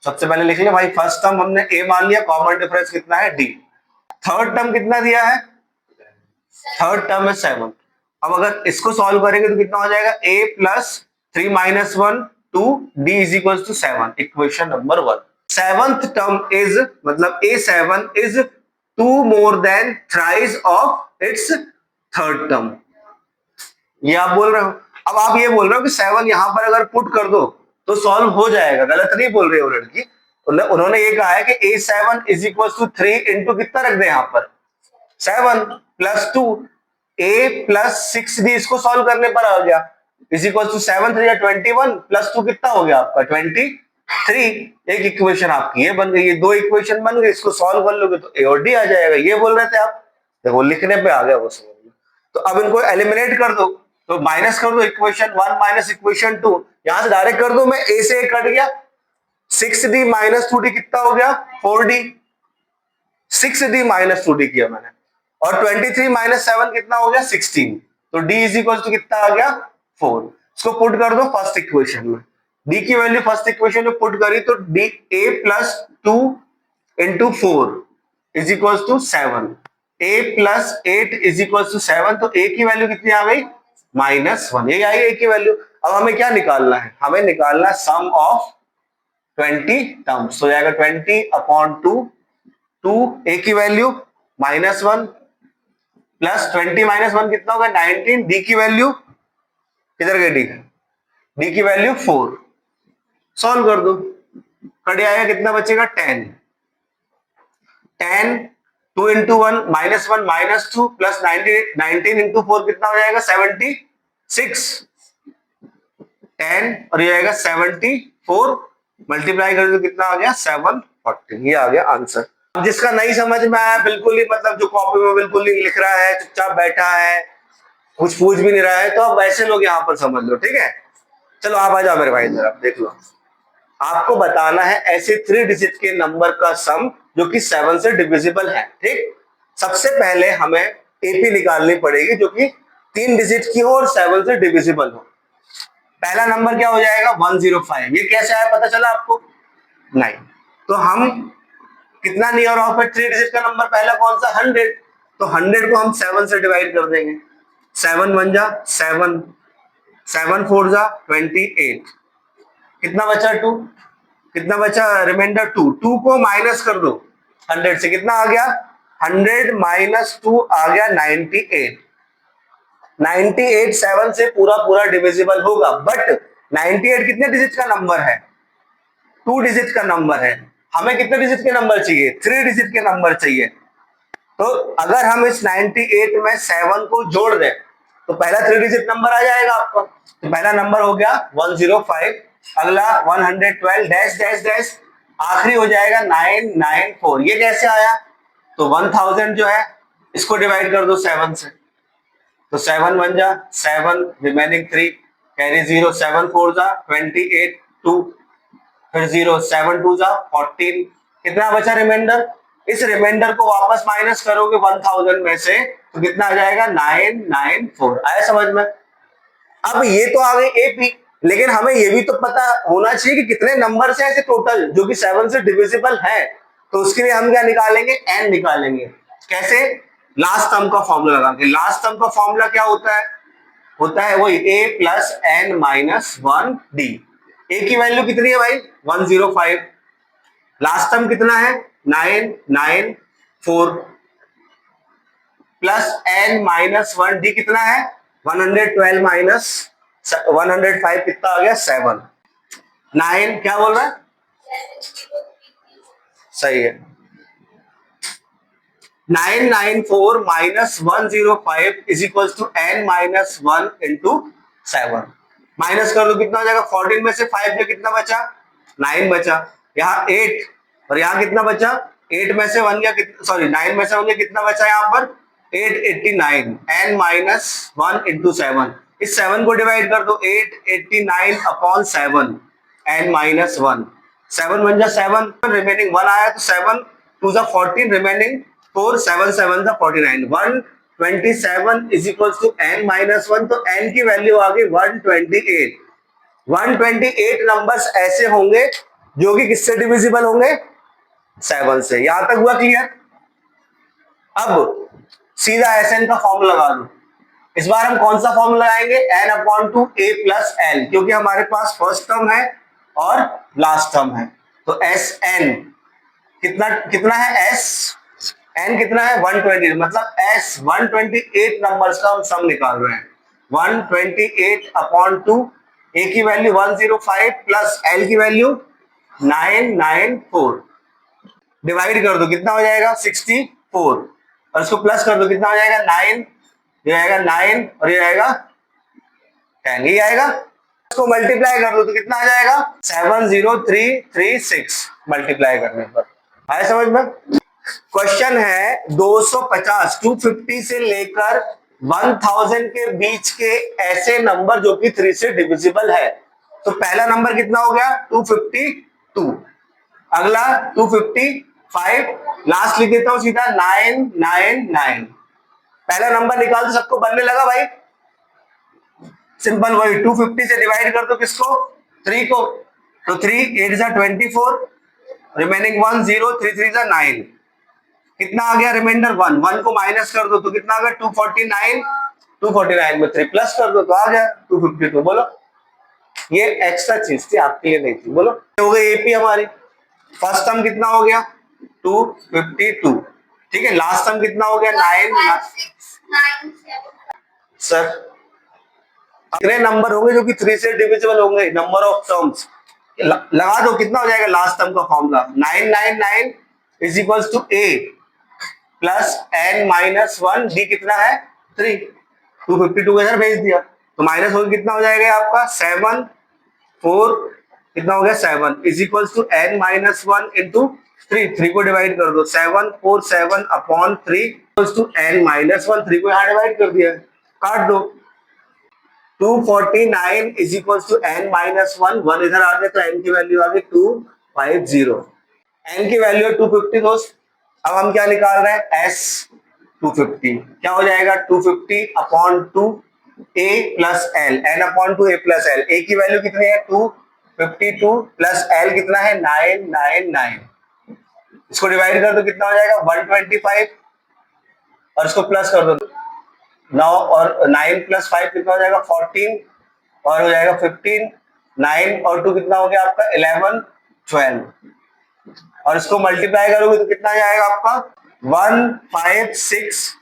सबसे पहले लिख लिया भाई, फर्स्ट टर्म हमने ए मान लिया, कॉमन डिफरेंस कितना है डी। थर्ड टर्म कितना दिया है, थर्ड टर्म है 7। अब अगर इसको सॉल्व करेंगे तो कितना हो जाएगा, a plus 3 minus 1 2 d is equal to 7, equation number 1। Seventh term is मतलब a7 is 2 more than thrice of its third term. ये आप बोल रहे हो। अब आप ये बोल रहे हो कि 7 यहां पर अगर पुट कर दो तो सॉल्व हो जाएगा, गलत नहीं बोल रही हो लड़की। उन्होंने ये कहा है कि a7 is equal to 3 into कितना रख दे, यहां पर 7 प्लस 2 a प्लस 6d, इसको सॉल्व करने पर आ गया इज इक्वल टू 7 3 21 प्लस 2 कितना हो गया आपका 23। एक इक्वेशन आपकी ये बन गई, ये दो इक्वेशन बन गई, इसको सॉल्व कर लोगे तो a और d आ जाएगा। ये बोल रहे थे आप, देखो लिखने पे आ गया वो समझ में। तो अब इनको एलिमिनेट कर दो, तो माइनस कर दो इक्वेशन 1 माइनस इक्वेशन 2, यहां से डायरेक्ट कर दो, मैं a से a कट गया, 6d माइनस 2d कितना हो गया 4d, 6d माइनस 2d किया मैंने, और 23 माइनस 7 कितना हो गया 16, तो d इज इक्वल टू कितना आ गया 4। इसको पुट कर दो फर्स्ट इक्वेशन में, d की वैल्यू फर्स्ट इक्वेशन में पुट करी तो d a plus 2 into 4 is equal to 7, a plus 8 is equal to 7, तो a की वैल्यू कितनी आ गई -1, ये आई a की वैल्यू। अब हमें क्या निकालना है, हमें निकालना है सम ऑफ 20 टर्म्स, तो जाएगा 20/2, 2 a की वैल्यू -1 प्लस 20 माइनस 1 कितना होगा 19, डी की वैल्यू किधर गई, डी की वैल्यू 4, सॉल्व कर दो, कट आएगा कितना बचेगा 10, 2 इंटू 1 -1 -2 प्लस 19 इंटू 4 कितना हो जाएगा 76, 10 और ये आएगा 74, मल्टीप्लाई कर दो कितना आ गया 740, ये आ गया आंसर। अब जिसका नहीं समझ में आया, बिल्कुल ही मतलब जो कॉपी में बिल्कुल नहीं लिख रहा है, चुपचाप बैठा है, कुछ पूछ भी नहीं रहा है, तो अब वैसे लोग यहाँ पर समझ लो, ठीक है। चलो आप आ जाओ मेरे भाई इधर, देख लो, आपको बताना है ऐसे 3 डिजिट के नंबर का सम जो कि 7 से डिविजिबल है, ठीक। सबसे पहले हमें एपी निकालनी पड़ेगी जो कि 3 डिजिट की हो और 7 से डिविजिबल हो। पहला नंबर क्या हो जाएगा 105, ये कैसे आया पता चला आपको, नहीं, तो हम कितना नियर ऑफ है 3 डिजिट का नंबर, पहला कौन सा 100, तो 100 को हम 7 से डिवाइड कर देंगे, 7 1 जा 7, 7 4 जा 28, कितना बचा 2, कितना बचा रिमाइंडर 2, 2 को माइनस कर दो 100 से, कितना आ गया 100 माइनस 2 आ गया 98, 98 7 से पूरा पूरा डिविजिबल होगा, बट 98 कितने डिजिट का नंबर है 2 डिजिट का नंबर है, हमें कितने डिजिट के नंबर चाहिए 3 डिजिट के नंबर चाहिए। तो अगर हम इस 98 में 7 को जोड़ दें तो पहला 3 डिजिट नंबर आ जाएगा आपका, तो पहला नंबर हो गया 105, अगला 112 डैश डैश डैश, आखिरी हो जाएगा 994, ये कैसे आया, तो 1000 जो है इसको डिवाइड कर दो 7 से, तो 7 1 जा 7, रिमेनिंग 3 कैरी 0, 7 4 जा 28, 2 फिर 0, 7 2 जा 14, कितना बचा रिमाइंडर, इस रिमाइंडर को वापस माइनस करोगे 1000 में से तो कितना आ जाएगा 994, आया समझ में। अब ये तो आ गई एपी, लेकिन हमें ये भी तो पता होना चाहिए कि कितने नंबर से ऐसे टोटल जो कि 7 से डिविजिबल है, तो उसके लिए हम क्या निकालेंगे एन निकालेंगे, कैसे, लास्ट टर्म का फॉर्मूला लगा के। लास्ट टर्म का फॉर्मूला क्या होता है वही a plus n minus 1 D. A की वैल्यू कितनी है भाई 105, लास्ट टर्म कितना है 994 प्लस एन माइनस 1 डी कितना है 112 माइनस 105 कितना आ गया 7, 9 क्या बोल रहा है, सही है, 994 minus 105 is equal to n minus 1 into 7, minus कर दो कितना हो जाएगा 14 में से 5 में कितना बचा 9 बचा, यहाँ 8 और यहाँ कितना बचा 8 में से 1 गया, सॉरी 9 में से 1 गया, कितना बचा यहाँ पर 889, एन माइनस 1 इंटू 7, इस 7 को डिवाइड कर दो 889 अपॉन 7 एन माइनस 1, 7 1 जा 7, रिमेनिंग 1 आया तो 7 2 जा 14, रिमेनिंग 4 7 7 जा 49, 127 is equal to n minus 1, तो एन की वैल्यू आ गई 128। 128 नंबर्स ऐसे होंगे जो कि किससे डिविजिबल होंगे, 7 से। यहां तक हुआ क्लियर। अब सीधा Sn का फॉर्मूला लगा दो। इस बार हम कौन सा फॉर्मूला लगाएंगे, n/2 a प्लस l, क्योंकि हमारे पास फर्स्ट टर्म है और लास्ट टर्म है। तो Sn कितना कितना है, n कितना है 120, मतलब S 128 नंबर्स का हम सम निकाल रहे हैं। 128/2, a की वैल्यू 105 प्लस l की वैल्यू 994। डिवाइड कर दो, कितना हो जाएगा 64, और इसको प्लस कर दो, कितना हो जाएगा 9, ये आएगा 9 और ये आएगा 10, ये आएगा। इसको मल्टीप्लाई कर दो तो कितना आ जाएगा 70336 मल्टीप्लाई करने पर। आया समझ में। क्वेश्चन है 250 250 से लेकर 1000 के बीच के ऐसे नंबर जो कि 3 से डिविजिबल है। तो पहला नंबर कितना हो गया 252, अगला 255, लास्ट लिख देता हूं सीधा 999। पहला नंबर निकाल तो सबको बनने लगा भाई, सिंपल वही 250 से डिवाइड कर दो किसको, 3 को, तो 3 8 जा 24, रिमेनिंग 1 0, 3 3 जा 9, कितना आ गया रिमाइंडर 1, 1 को माइनस कर दो तो कितना आ गया 249, 249 में 3 प्लस कर दो तो आ गया 252। बोलो, ये एक्स्ट्रा चीज थी, आपके लिए नहीं थी। बोलो, हो गई एपी हमारी। फर्स्ट टर्म कितना हो गया 252, ठीक है। लास्ट टर्म कितना हो गया 9। सर कितने नंबर होंगे जो कि 3 से डिविजिबल होंगे, नंबर ऑफ टर्म्स लगा दो, कितना हो जाएगा लास्ट टर्म का formula 999 is equals to a plus n-1, d कितना है 3, 252 इधर भेज दिया तो माइनस हो कितना हो जाएगा आपका 7 4, कितना हो गया 7 is equals to n-1 into 3 को डिवाइड कर दो, 747/3 इक्वल्स टू n-1, 3 को यहाँ डिवाइड कर दिया, काट दो। 249 इज इक्वल टू n-1, 1 इधर आ गया तो n की वैल्यू आ गई 250, n की वैल्यू 250 दोस्त। अब हम क्या निकाल रहे हैं s 250, क्या हो जाएगा 250/2 a plus l, n/2 a plus l, a की वैल्यू कितनी है 252 प्लस l कितना है 999, इसको डिवाइड कर दो कितना हो जाएगा 125, और इसको प्लस कर दो 9 और 9 प्लस 5 कितना हो जाएगा 14, और हो जाएगा 15, 9 और 2 कितना हो गया आपका 11 12, और इसको मल्टीप्लाई करोगे तो कितना जाएगा आपका 15637